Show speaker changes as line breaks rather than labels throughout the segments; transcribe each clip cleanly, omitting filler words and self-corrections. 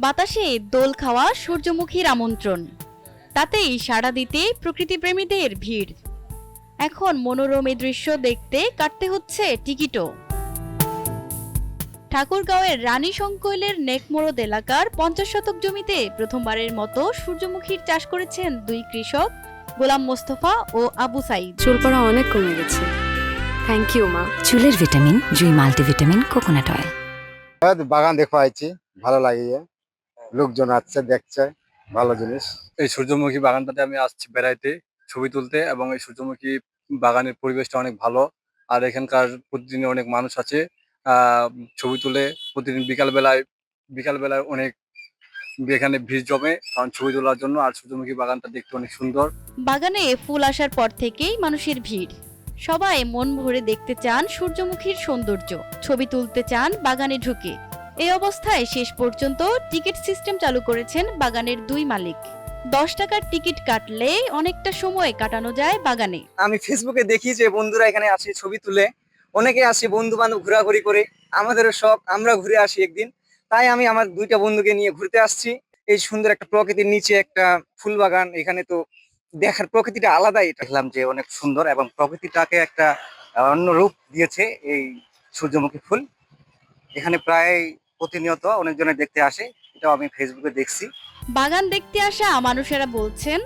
বাতাসে দোল খাওয়া সূর্যমুখীর আমন্ত্রণ, তাতেই সাড়া দিতে প্রকৃতিপ্রেমীদের ভিড়। এখন মনোরম এই দৃশ্য দেখতে কাটতে হচ্ছে টিকিটও। ঠাকুরগাঁওয়ের রানী সংকৈলের নেকমোড়দ এলাকার 50 শতক জমিতে প্রথমবারের মতো সূর্যমুখীর চাষ করেছেন দুই কৃষক, গোলাম মোস্তফা ও আবু সাইদ।
চুল পড়া অনেক কমে গেছে, থ্যাংক ইউ মা।
চুলের ভিটামিন জুই মাল্টিভিটামিন কোকোনাট অয়েল।
বাগান দেখো আইছি, ভালো লাগিয়ে লোকজন আসছে দেখছে, ভালো জিনিস।
এই সূর্যমুখী বাগানটাতে আমি আসছি বেড়াইতে, ছবি তুলতে, এবং এই সূর্যমুখী বাগানের পরিবেশটা অনেক ভালো। আর এখানকার প্রতিদিন অনেক মানুষ আছে ছবি তুলে। প্রতিদিন বিকালবেলায় অনেক এখানে ভিড় জমে কারণ ছবি তোলার জন্য। আর সূর্যমুখী বাগানটা দেখতে অনেক সুন্দর।
বাগানে ফুল আসার পর থেকেই মানুষের ভিড়। সবাই মন ভরে দেখতে চান সূর্যমুখীর সৌন্দর্য, ছবি তুলতে চান বাগানে ঢুকে। এই অবস্থায় শেষ পর্যন্ত টিকিট সিস্টেম চালু করেছেন বাগানের দুই মালিক। 10 টাকার টিকিট কাটলে অনেকটা সময় কাটানো যায় বাগানে।
আমি ফেসবুকে দেখি যে বন্ধুরা এখানে আসে ছবি তুলে, অনেকে আসে বন্ধু বান্ধব ঘোরাঘুরি করে। আমাদেরও শখ আমরা ঘুরে আসি একদিন, তাই আমি আমার দুইটা বন্ধুকে নিয়ে ঘুরতে আসছি। এই সুন্দর একটা প্রকৃতির নিচে একটা ফুল বাগান, এখানে তো দেখার প্রকৃতিটা আলাদাই।
দেখলাম যে অনেক সুন্দর এবং প্রকৃতিটাকে একটা অন্য রূপ দিয়েছে এই সূর্যমুখী ফুল। এখানে প্রায় প্রতিনিয়ত অনেকজনে দেখতে আসে, এটাও আমি ফেসবুকে দেখছি।
বাগান দেখতে আসা মানুষেরা বলছেন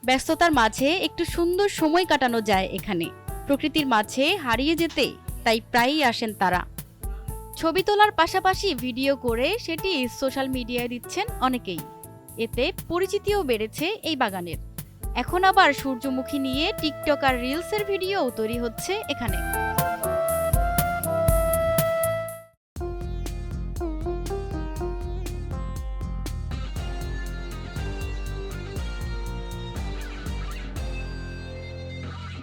ব্যস্ততার মাঝে একটু সুন্দর সময় কাটানো যায় এখানে, প্রকৃতির মাঝে হারিয়ে যেতে তাই প্রায়ই আসেন তারা। ছবি তোলার পাশাপাশি ভিডিও করে সেটি সোশ্যাল মিডিয়ায় দিচ্ছেন অনেকেই। এতে পরিচিতিও বেড়েছে এই বাগানের। এখন আবার সূর্যমুখী নিয়ে টিকটক আর রিলসের ভিডিও তৈরি হচ্ছে এখানে।